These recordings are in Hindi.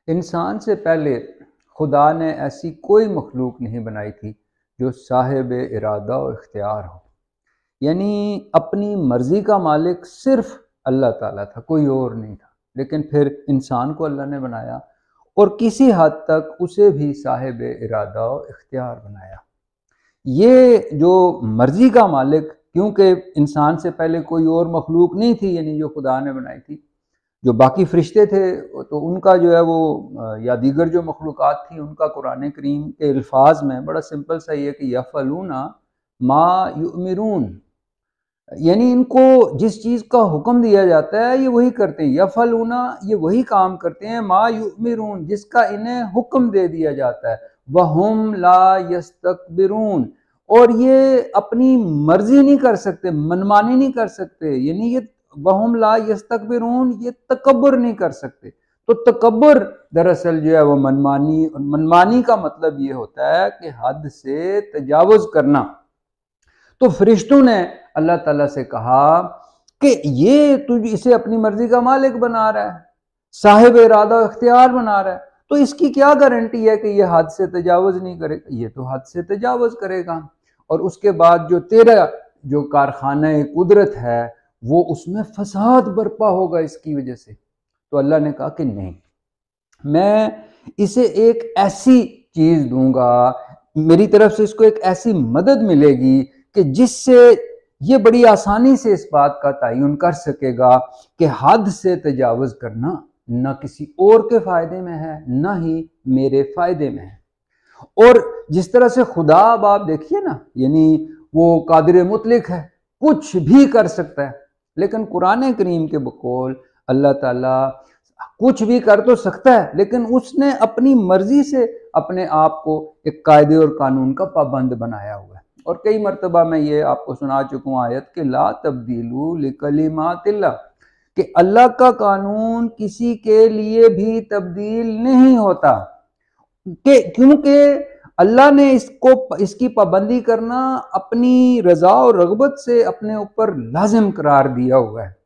इंसान से पहले खुदा ने ऐसी कोई मखलूक नहीं बनाई थी जो साहिब इरादा और इख्तियार हो। यानी अपनी मर्जी का मालिक सिर्फ अल्लाह ताला था, कोई और नहीं था। लेकिन फिर इंसान को अल्लाह ने बनाया और किसी हद तक उसे भी साहिब इरादा और इख्तियार बनाया। ये जो मर्जी का मालिक, क्योंकि इंसान से पहले कोई और मखलूक नहीं थी यानी जो खुदा ने बनाई थी, जो बाकी फरिश्ते थे तो उनका जो है वो या दीगर जो मखलूक़ात थी उनका कुरान करीम के अल्फाज में बड़ा सिंपल सा ये कि यफ़अलूना मा युमिरून, यानी इनको जिस चीज़ का हुक्म दिया जाता है ये वही करते हैं। यफ़अलूना, ये वही काम करते हैं, मा युमिरून, जिसका इन्हें हुक्म दे दिया जाता है। वहुम ला यस्तकबिरून, और ये अपनी मर्जी नहीं कर सकते, मनमानी नहीं कर सकते। यानी ये वहुम ला यस्तकबिरून, ये तकब्बुर नहीं कर सकते। तो तकब्बुर दरअसल जो है वो मनमानी, और मनमानी का मतलब ये होता है कि हद से तजावुज करना। तो फरिश्तों ने अल्लाह ताला से कहा कि ये तुझ इसे अपनी मर्जी का मालिक बना रहा है, साहिब इरादा इख्तियार बना रहा है, तो इसकी क्या गारंटी है कि ये हद से तजावुज नहीं करेगा? ये तो हद से तजावुज करेगा। और उसके बाद जो तेरा जो कारखाना कुदरत है वो उसमें फसाद बर्पा होगा इसकी वजह से। तो अल्लाह ने कहा कि नहीं, मैं इसे एक ऐसी चीज दूंगा, मेरी तरफ से इसको एक ऐसी मदद मिलेगी कि जिससे ये बड़ी आसानी से इस बात का तयन कर सकेगा कि हद से तजावुज करना न किसी और के फायदे में है न ही मेरे फायदे में है। और जिस तरह से खुदा, अब आप देखिए ना, यानी वो कादिर मुतलिक है, कुछ भी कर सकता है। लेकिन कुरान करीम के बकौल अल्लाह ताला कुछ भी कर तो सकता है, लेकिन उसने अपनी मर्जी से अपने आप को एक कायदे और कानून का पाबंद बनाया हुआ है। और कई मरतबा मैं ये आपको सुना चुका हूँ आयत के ला तब्दीलू लिकलिमातिल्लाह, कि अल्लाह का कानून किसी के लिए भी तब्दील नहीं होता, कि क्योंकि अल्लाह ने इसको, इसकी पाबंदी करना अपनी रजा और रगबत से अपने ऊपर लाजिम करार दिया हुआ है।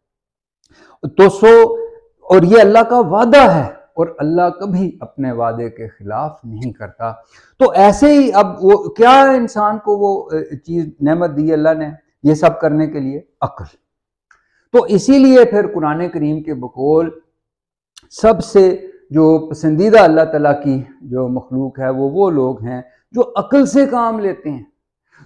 तो और ये अल्लाह का वादा है और अल्लाह कभी अपने वादे के खिलाफ नहीं करता। तो ऐसे ही अब वो क्या इंसान को वो चीज नेमत दी अल्लाह ने ये सब करने के लिए? अक्ल। तो इसीलिए फिर कुरान करीम के बकौल सबसे जो पसंदीदा अल्लाह ताला की जो मखलूक है वो लोग हैं जो अक्ल से काम लेते हैं।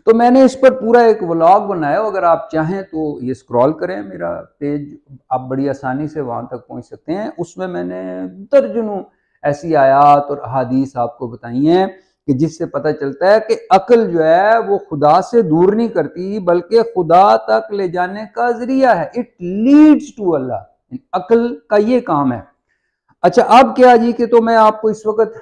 तो मैंने इस पर पूरा एक व्लॉग बनाया, अगर आप चाहें तो ये स्क्रॉल करें मेरा पेज, आप बड़ी आसानी से वहां तक पहुंच सकते हैं। उसमें मैंने दर्जनों ऐसी आयात और अहादीस आपको बताई हैं कि जिससे पता चलता है कि अक्ल जो है वो खुदा से दूर नहीं करती बल्कि खुदा तक ले जाने का जरिया है। इट लीड्स टू अल्लाह, अक्ल का ये काम है। अच्छा, अब क्या जी कि तो मैं आपको इस वक्त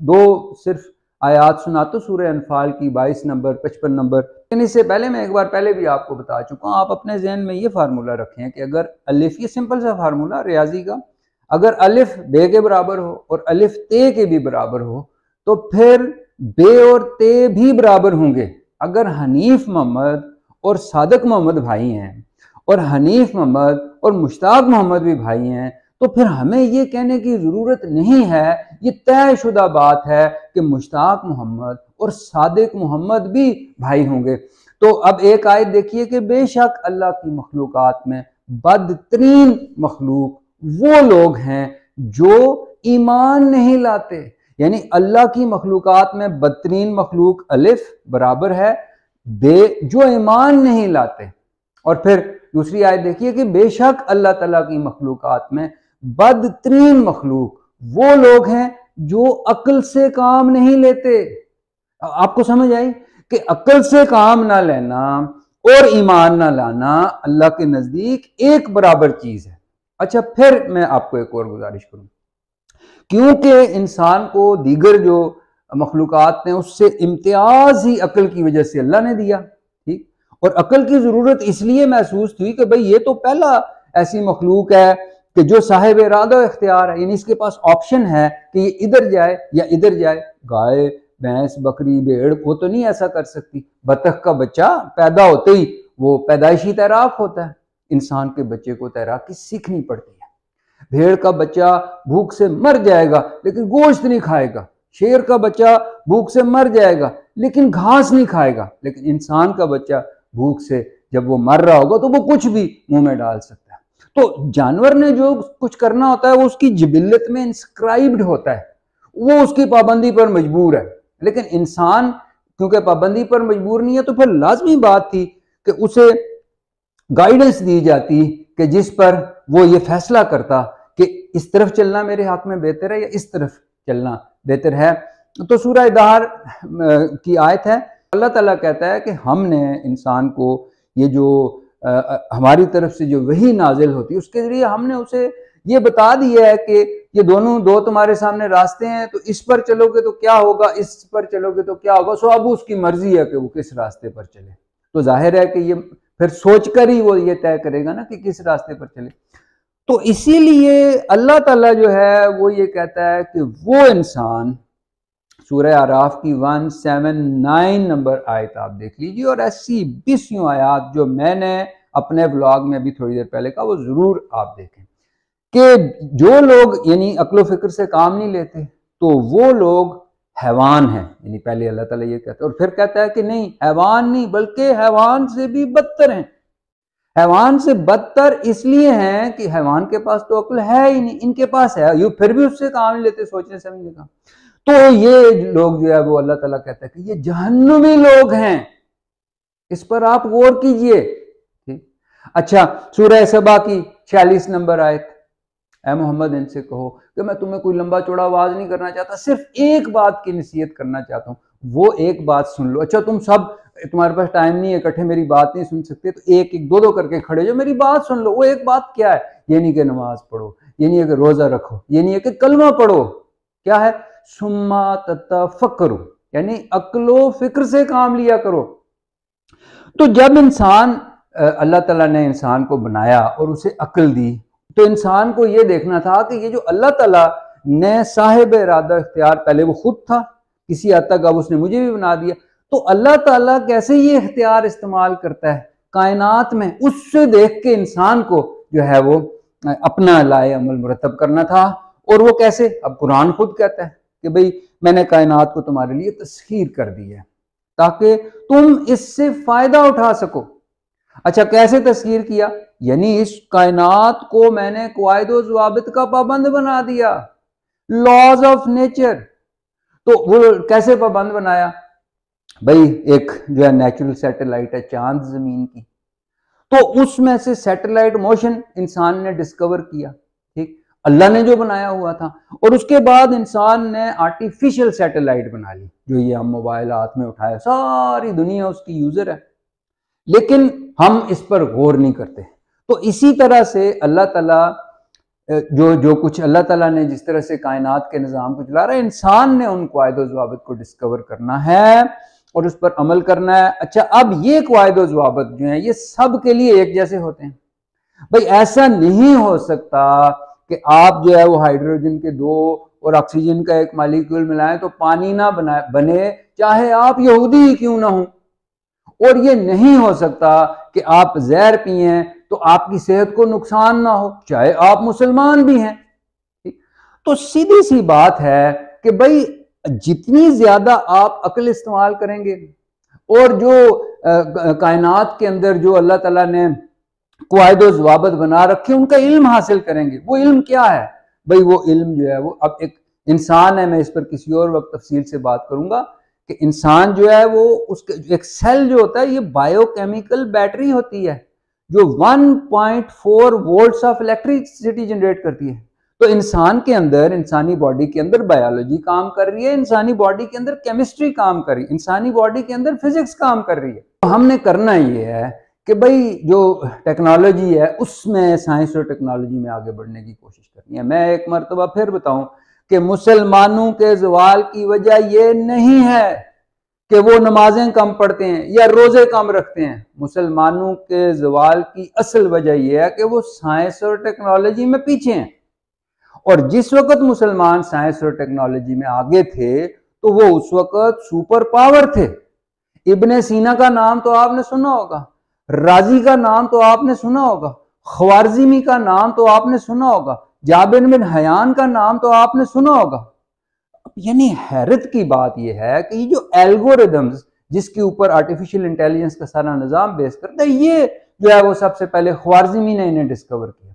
दो सिर्फ आयात सुनाता हूँ सूरह अनफाल की 22 नंबर 55 नंबर। लेकिन इससे पहले मैं एक बार पहले भी आपको बता चुका हूँ, आप अपने जहन में ये फार्मूला रखें कि अगर अलिफ, ये सिंपल सा फार्मूला रियाजी का, अगर अलिफ बे के बराबर हो और अलिफ ते के भी बराबर हो तो फिर बे और ते भी बराबर होंगे। अगर हनीफ मोहम्मद और सादक मोहम्मद भाई हैं और हनीफ मोहम्मद और मुश्ताक मोहम्मद भी भाई हैं तो फिर हमें ये कहने की जरूरत नहीं है, ये तयशुदा बात है कि मुश्ताक मोहम्मद और सादिक मोहम्मद भी भाई होंगे। तो अब एक आयत देखिए कि बेशक अल्लाह की मखलूकात में बदतरीन मखलूक वो लोग हैं जो ईमान नहीं लाते। यानी अल्लाह की मखलूकात में बदतरीन मखलूक अलिफ बराबर है बे, जो ईमान नहीं लाते। और फिर दूसरी आयत देखिए कि बेशक अल्लाह ताला की मखलूकात में बदतरीन मखलूक वो लोग हैं जो अक्ल से काम नहीं लेते। आपको समझ आई कि अक्ल से काम ना लेना और ईमान ना लाना अल्लाह के नजदीक एक बराबर चीज है। अच्छा, फिर मैं आपको एक और गुजारिश करूं, क्योंकि इंसान को दीगर जो मखलूकात ने उससे इम्तियाज ही अक्ल की वजह से अल्लाह ने दिया, ठीक। और अक्ल की जरूरत इसलिए महसूस थी कि भाई ये तो पहला ऐसी मखलूक है कि जो साहिब इरादा इख्तियार है, यानी इसके पास ऑप्शन है कि ये इधर जाए या इधर जाए। गाय, भैंस, बकरी, भेड़ वो तो नहीं ऐसा कर सकती। बतख का बच्चा पैदा होते ही वो पैदाइशी तैराक होता है, इंसान के बच्चे को तैराकी सीखनी पड़ती है। भेड़ का बच्चा भूख से मर जाएगा लेकिन गोश्त नहीं खाएगा, शेर का बच्चा भूख से मर जाएगा लेकिन घास नहीं खाएगा, लेकिन इंसान का बच्चा भूख से जब वो मर रहा होगा तो वो कुछ भी मुंह में डाल सकता है। तो जानवर ने जो कुछ करना होता है वो उसकी जिबिल्लत में इंस्क्राइब्ड होता है, वो उसकी पाबंदी पर मजबूर है। लेकिन इंसान क्योंकि पाबंदी पर मजबूर नहीं है तो फिर लाजमी बात थी कि उसे गाइडेंस दी जाती कि जिस पर वो ये फैसला करता कि इस तरफ चलना मेरे हाथ में बेहतर है या इस तरफ चलना बेहतर है। तो सूरह दहर की आयत है, अल्लाह ताला कहता है कि हमने इंसान को ये जो हमारी तरफ से जो वही नाजिल होती है उसके जरिए हमने उसे ये बता दिया है कि ये दो तुम्हारे सामने रास्ते हैं, तो इस पर चलोगे तो क्या होगा, इस पर चलोगे तो क्या होगा। सो अब उसकी मर्जी है कि वो किस रास्ते पर चले। तो जाहिर है कि ये फिर सोचकर ही वो ये तय करेगा ना कि किस रास्ते पर चले। तो इसीलिए अल्लाह ताला जो है वो ये कहता है कि वो इंसान, सूरह आराफ की 179 नंबर आयत आप देख लीजिए, और ऐसी 20 आयत जो मैंने अपने ब्लॉग में अभी थोड़ी देर पहले कहा वो जरूर आप देखें कि जो लोग यानी अक्लो फिक्र से काम नहीं लेते तो वो लोग हैवान हैं। यानी पहले अल्लाह ताला ये कहता है और फिर कहता है कि नहीं, हैवान नहीं बल्कि हैवान से भी बदतर हैं। हैवान से बदतर इसलिए हैं कि हैवान के पास तो अक्ल है ही नहीं, इनके पास है, ये फिर भी उससे काम नहीं लेते सोचने समझने का। तो ये लोग जो है वो अल्लाह ताला कहता है कि ये जहन्नुमी लोग हैं, इस पर आप गौर कीजिए। ठीक, अच्छा, सूरह सबा की 46 नंबर आयत, ऐ मोहम्मद इनसे कहो कि मैं तुम्हें कोई लंबा चौड़ा आवाज नहीं करना चाहता, सिर्फ एक बात की नसीहत करना चाहता हूँ, वो एक बात सुन लो। अच्छा, तुम सब, तुम्हारे पास टाइम नहीं है, इकट्ठे मेरी बात नहीं सुन सकते, तो एक एक दो करके खड़े जो मेरी बात सुन लो। वो एक बात क्या है? ये नहीं कि नमाज पढ़ो, ये नहीं है कि रोजा रखो, ये नहीं है कि कलमा पढ़ो, क्या है? सुम्मा ततफक्करू, यानी अक्लो फिक्र से काम लिया करो। तो जब इंसान, अल्लाह ताला ने इंसान को बनाया और उसे अक्ल दी, तो इंसान को यह देखना था कि ये जो अल्लाह ताला ने साहिब इरादा इख्तियार, पहले वो खुद था किसी हद तक, अब उसने मुझे भी बना दिया, तो अल्लाह ताला कैसे ये इख्तियार इस्तेमाल करता है कायनात में, उससे देख के इंसान को जो है वो अपना लाए अमल मुरतब करना था। और वो कैसे? अब कुरान खुद कहता है कि भाई मैंने कायनात को तुम्हारे लिए तस्खीर कर दी है ताकि तुम इससे फायदा उठा सको। अच्छा, कैसे तस्खीर किया? यानी इस कायनात को मैंने क़वाइद व ज़वाबित का पाबंद बना दिया, लॉज ऑफ नेचर। तो वो कैसे पाबंद बनाया? भाई एक जो है नेचुरल सैटेलाइट है चांद जमीन की, तो उसमें से सैटेलाइट मोशन इंसान ने डिस्कवर किया, ठीक, अल्लाह ने जो बनाया हुआ था। और उसके बाद इंसान ने आर्टिफिशियल सैटेलाइट बना ली, जो ये हम मोबाइल हाथ में उठाए, सारी दुनिया उसकी यूजर है, लेकिन हम इस पर गौर नहीं करते। तो इसी तरह से अल्लाह ताला जो कुछ अल्लाह ताला ने जिस तरह से कायनात के निज़ाम को चला रहा है, इंसान ने उन क़वाइद व ज़वाबित को डिस्कवर करना है और उस पर अमल करना है। अच्छा, अब ये क़वाइद व ज़वाबित जो हैं ये सब के लिए एक जैसे होते हैं। भाई ऐसा नहीं हो सकता कि आप जो है वो हाइड्रोजन के दो और ऑक्सीजन का एक मॉलिक्यूल मिलाएं तो पानी ना बने, चाहे आप यहूदी ही क्यों ना हो। और ये नहीं हो सकता कि आप जहर पिए तो आपकी सेहत को नुकसान ना हो, चाहे आप मुसलमान भी हैं। तो सीधी सी बात है कि भाई जितनी ज्यादा आप अक्ल इस्तेमाल करेंगे और जो कायनात के अंदर जो अल्लाह ताला ने क़वाइद व ज़वाबित बना रखे उनका इल्म हासिल करेंगे। वो इल्म क्या है? भाई वो इल्म जो है वो अब एक इंसान है, मैं इस पर किसी और वक्त तफसील से बात करूंगा कि इंसान जो है वो उसके एक सेल जो होता है ये बायोकेमिकल बैटरी होती है जो 1.4 वोल्ट्स ऑफ इलेक्ट्रिसिटी जनरेट करती है। तो इंसान के अंदर, इंसानी बॉडी के अंदर बायोलॉजी काम कर रही है, इंसानी बॉडी के अंदर केमिस्ट्री काम कर रही है, इंसानी बॉडी के अंदर फिजिक्स काम कर रही है। तो हमने करना ये है कि भाई जो टेक्नोलॉजी है उसमें साइंस और टेक्नोलॉजी में आगे बढ़ने की कोशिश करनी है। मैं एक मरतबा फिर बताऊं कि मुसलमानों के ज़वाल की वजह यह नहीं है कि वो नमाजें कम पढ़ते हैं या रोजे कम रखते हैं। मुसलमानों के ज़वाल की असल वजह यह है कि वो साइंस और टेक्नोलॉजी में पीछे हैं। और जिस वक्त मुसलमान साइंस और टेक्नोलॉजी में आगे थे तो वो उस वक्त सुपर पावर थे। इब्ने सीना का नाम तो आपने सुना होगा, राजी का नाम तो आपने सुना होगा, ख्वारिज़मी का नाम तो आपने सुना होगा। जाबिर बिन हयान का नाम तो आपने सुना होगा। यानी हैरत की बात यह है कि ये जो एल्गोरिदम्स जिसके ऊपर आर्टिफिशियल इंटेलिजेंस का सारा निज़ाम बेस करता है, ये जो है वो सबसे पहले ख्वारिज़मी ने इन्हें डिस्कवर किया।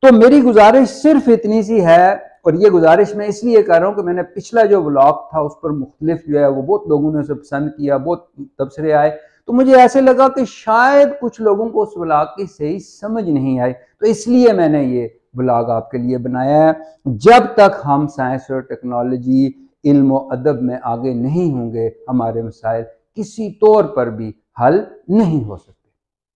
तो मेरी गुजारिश सिर्फ इतनी सी है, और ये गुजारिश मैं इसलिए कर रहा हूँ कि मैंने पिछला जो व्लॉग था उस पर मुख्तलिफ जो है वो बहुत लोगों ने उसे पसंद किया, बहुत तबसरे आए, तो मुझे ऐसे लगा कि शायद कुछ लोगों को उस व्लॉग की सही समझ नहीं आई, तो इसलिए मैंने ये व्लॉग आपके लिए बनाया है। जब तक हम साइंस और टेक्नोलॉजी, इल्म और अदब में आगे नहीं होंगे, हमारे मसाइल किसी तौर पर भी हल नहीं हो सकते।